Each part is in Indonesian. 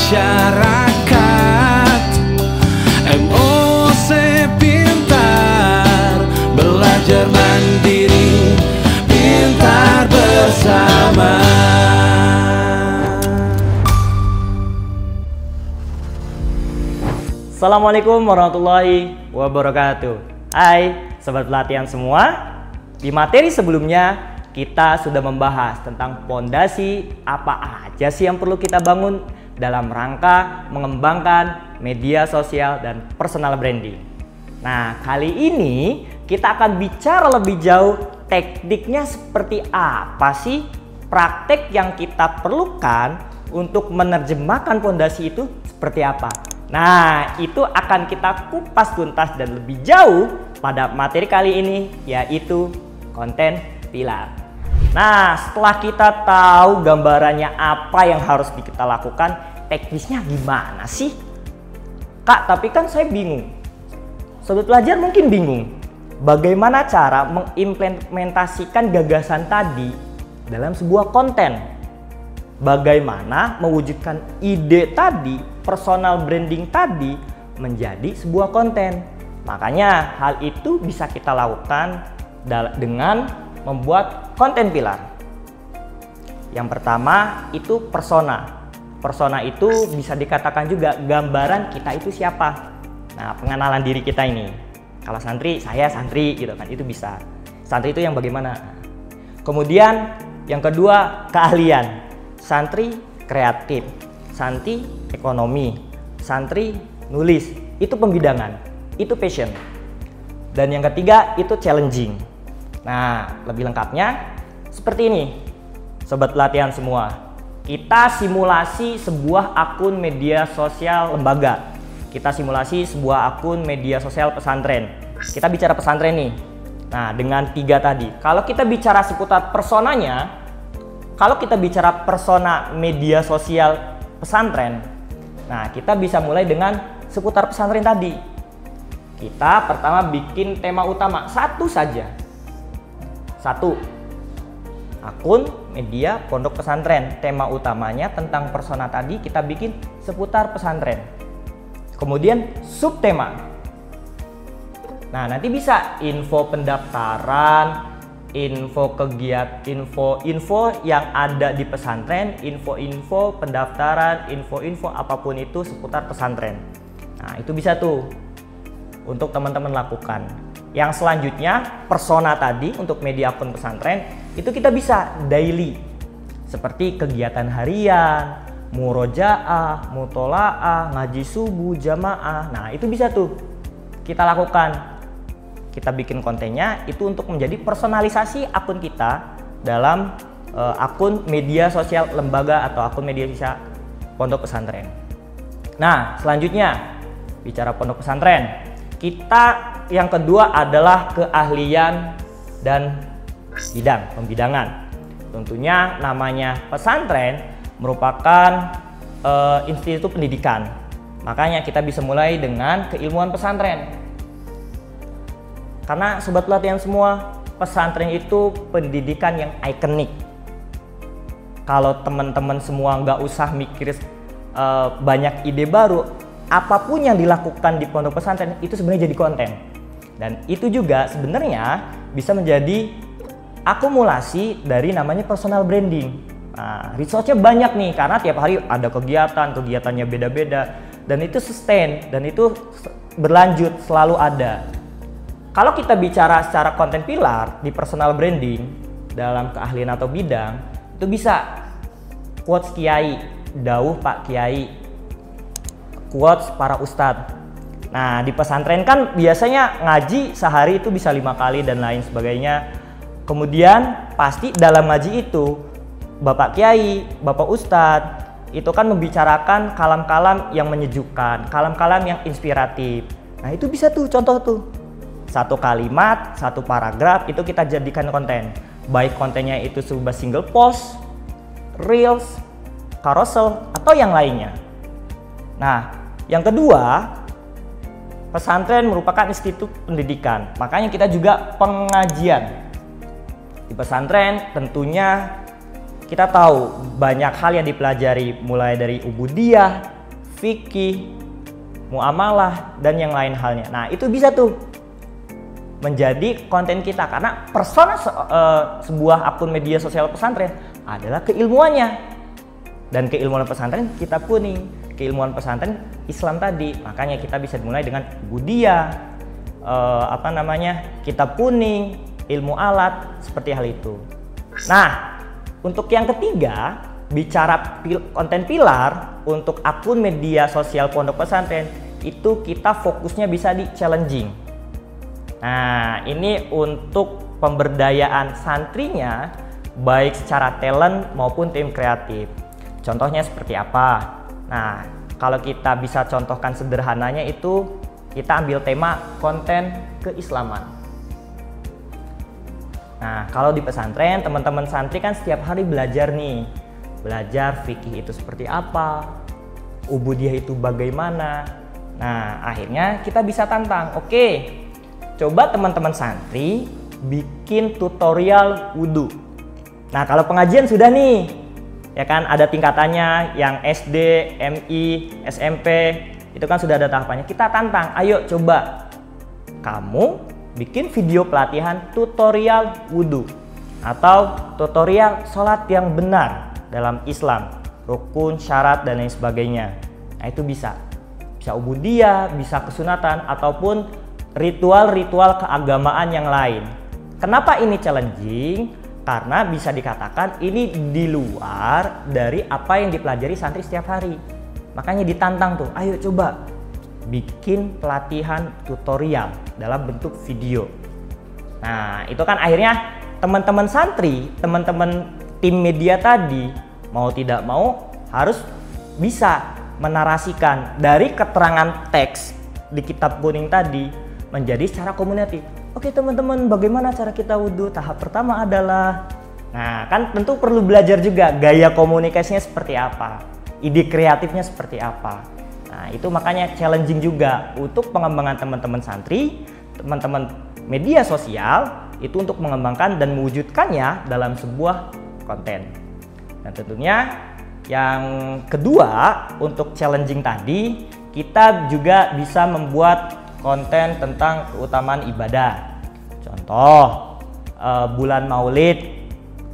masyarakat. MOC Pintar, belajar mandiri, pintar bersama. Assalamualaikum warahmatullahi wabarakatuh. Hai sobat pelatihan semua. Di materi sebelumnya kita sudah membahas tentang fondasi apa aja sih yang perlu kita bangun dalam rangka mengembangkan media sosial dan personal branding. Nah, kali ini kita akan bicara lebih jauh tekniknya seperti apa sih, praktek yang kita perlukan untuk menerjemahkan fondasi itu seperti apa. Nah, itu akan kita kupas tuntas dan lebih jauh pada materi kali ini, yaitu konten pilar. Nah, setelah kita tahu gambarannya apa yang harus kita lakukan, teknisnya gimana sih? Kak, tapi kan saya bingung. Sobat pelajar mungkin bingung. Bagaimana cara mengimplementasikan gagasan tadi dalam sebuah konten? Bagaimana mewujudkan ide tadi, personal branding tadi menjadi sebuah konten. Makanya hal itu bisa kita lakukan dengan membuat konten pilar. Yang pertama itu persona. Persona itu bisa dikatakan juga gambaran kita itu siapa. Nah, pengenalan diri kita ini. Kalau santri, saya santri gitu kan, itu bisa. Santri itu yang bagaimana? Kemudian yang kedua, keahlian. Santri kreatif, santri ekonomi, santri nulis, itu pembidangan, itu passion. Dan yang ketiga itu challenging. Nah, lebih lengkapnya seperti ini, sobat pelatihan semua. Kita simulasi sebuah akun media sosial lembaga. Kita simulasi sebuah akun media sosial pesantren. Kita bicara pesantren nih. Nah, dengan 3 tadi. Kalau kita bicara seputar personanya, kalau kita bicara persona media sosial pesantren, nah kita bisa mulai dengan seputar pesantren tadi. Kita pertama bikin tema utama, satu saja. Satu, akun media pondok pesantren. Tema utamanya tentang persona tadi kita bikin seputar pesantren. Kemudian subtema. Nah, nanti bisa info pendaftaran, info kegiatan, info yang ada di pesantren, info pendaftaran, info apapun itu seputar pesantren. Nah, itu bisa tuh untuk teman-teman lakukan. Yang selanjutnya, persona tadi untuk media akun pesantren itu kita bisa daily, seperti kegiatan harian, murojaah, mutolaah, ngaji subuh, jamaah. Nah, itu bisa tuh kita lakukan. Kita bikin kontennya itu untuk menjadi personalisasi akun kita dalam akun media sosial lembaga atau akun media sosial pondok pesantren. Nah, selanjutnya bicara pondok pesantren, kita yang kedua adalah keahlian dan pembidangan. Tentunya namanya pesantren merupakan institusi pendidikan. Makanya kita bisa mulai dengan keilmuan pesantren. Karena sobat pelatihan semua, pesantren itu pendidikan yang ikonik. Kalau teman-teman semua nggak usah mikir banyak ide baru, apapun yang dilakukan di pondok pesantren itu sebenarnya jadi konten. Dan itu juga sebenarnya bisa menjadi akumulasi dari namanya personal branding. Nah, resource-nya banyak nih, karena tiap hari ada kegiatannya beda-beda. Dan itu sustain, dan itu berlanjut, selalu ada. Kalau kita bicara secara konten pilar di personal branding dalam keahlian atau bidang, itu bisa quotes kiai, dawuh Pak Kiai, quotes para ustadz. Nah, di pesantren kan biasanya ngaji sehari itu bisa 5 kali dan lain sebagainya. Kemudian pasti dalam ngaji itu Bapak Kiai, Bapak Ustadz itu kan membicarakan kalam-kalam yang menyejukkan, kalam-kalam yang inspiratif. Nah, itu bisa tuh contoh tuh. Satu kalimat, satu paragraf itu kita jadikan konten. Baik kontennya itu sebuah single post, reels, carousel, atau yang lainnya. Nah, yang kedua, pesantren merupakan institut pendidikan. Makanya kita juga pengajian. Di pesantren tentunya kita tahu banyak hal yang dipelajari, mulai dari ubudiyah, fikih, muamalah, dan yang lain halnya. Nah, itu bisa tuh menjadi konten kita karena persona sebuah akun media sosial pesantren adalah keilmuannya. Dan keilmuan pesantren kitab kuning, keilmuan pesantren Islam tadi. Makanya kita bisa dimulai dengan Budia, kitab kuning, ilmu alat, seperti hal itu. Nah, untuk yang ketiga, bicara konten pilar untuk akun media sosial pondok pesantren, itu kita fokusnya bisa di challenging. Nah, ini untuk pemberdayaan santrinya baik secara talent maupun tim kreatif. Contohnya seperti apa? Nah, kalau kita bisa contohkan sederhananya itu kita ambil tema konten keislaman. Nah, kalau di pesantren teman-teman santri kan setiap hari belajar nih. Belajar fikih itu seperti apa, ubudiyah itu bagaimana. Nah, akhirnya kita bisa tantang. Oke, coba teman-teman santri bikin tutorial wudhu. Nah, kalau pengajian sudah nih, ya kan ada tingkatannya yang SD, MI, SMP, itu kan sudah ada tahapannya. Kita tantang, ayo coba kamu bikin video pelatihan tutorial wudhu atau tutorial sholat yang benar dalam Islam, rukun, syarat, dan lain sebagainya. Nah, itu bisa ubudiyah, bisa kesunatan, ataupun ritual-ritual keagamaan yang lain. Kenapa ini challenging? Karena bisa dikatakan ini di luar dari apa yang dipelajari santri setiap hari. Makanya ditantang tuh, ayo coba bikin pelatihan tutorial dalam bentuk video. Nah, itu kan akhirnya teman-teman santri, teman-teman tim media tadi mau tidak mau harus bisa menarasikan dari keterangan teks di kitab kuning tadi menjadi secara komunikatif. Oke teman-teman, bagaimana cara kita wudhu? Tahap pertama adalah, nah kan tentu perlu belajar juga gaya komunikasinya seperti apa, ide kreatifnya seperti apa. Nah, itu makanya challenging juga untuk pengembangan teman-teman santri, teman-teman media sosial itu untuk mengembangkan dan mewujudkannya dalam sebuah konten. Dan tentunya yang kedua untuk challenging tadi, kita juga bisa membuat konten tentang keutamaan ibadah. Contoh bulan Maulid,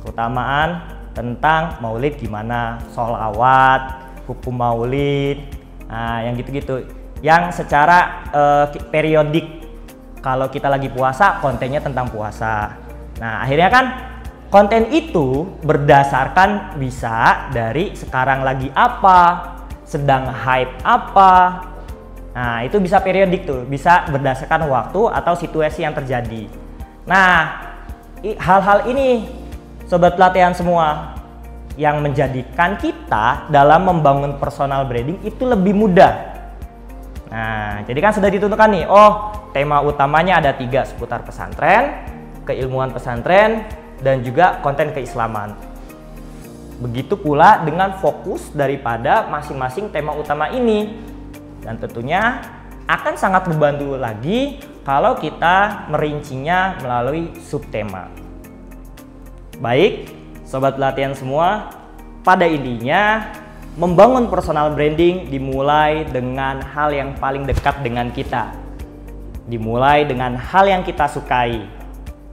keutamaan tentang Maulid gimana, sholawat, hukum Maulid, nah yang gitu-gitu. Yang secara periodik, kalau kita lagi puasa kontennya tentang puasa. Nah akhirnya kan konten itu berdasarkan bisa dari sekarang lagi apa, sedang hype apa. Nah, itu bisa periodik tuh, bisa berdasarkan waktu atau situasi yang terjadi. Nah, hal-hal ini sobat pelatihan semua yang menjadikan kita dalam membangun personal branding itu lebih mudah. Nah, jadi kan sudah ditentukan nih, oh tema utamanya ada 3 seputar pesantren, keilmuan pesantren, dan juga konten keislaman. Begitu pula dengan fokus daripada masing-masing tema utama ini. Dan tentunya akan sangat membantu lagi kalau kita merincinya melalui subtema. Baik, sobat pelatihan semua, pada intinya membangun personal branding dimulai dengan hal yang paling dekat dengan kita. Dimulai dengan hal yang kita sukai.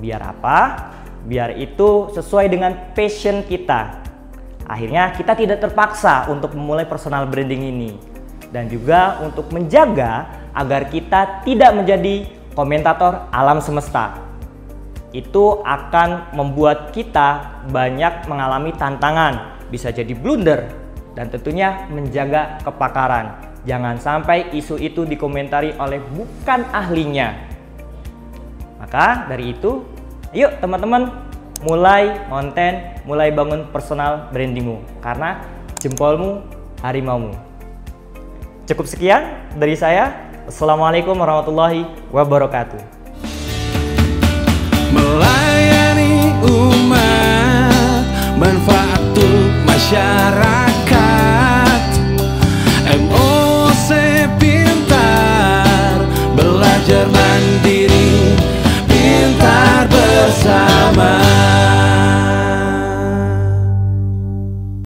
Biar apa? Biar itu sesuai dengan passion kita. Akhirnya kita tidak terpaksa untuk memulai personal branding ini. Dan juga untuk menjaga agar kita tidak menjadi komentator alam semesta. Itu akan membuat kita banyak mengalami tantangan, bisa jadi blunder, dan tentunya menjaga kepakaran. Jangan sampai isu itu dikomentari oleh bukan ahlinya. Maka dari itu, yuk teman-teman mulai konten, mulai bangun personal brandingmu, karena jempolmu harimaumu. Cukup sekian dari saya. Assalamualaikum warahmatullahi wabarakatuh.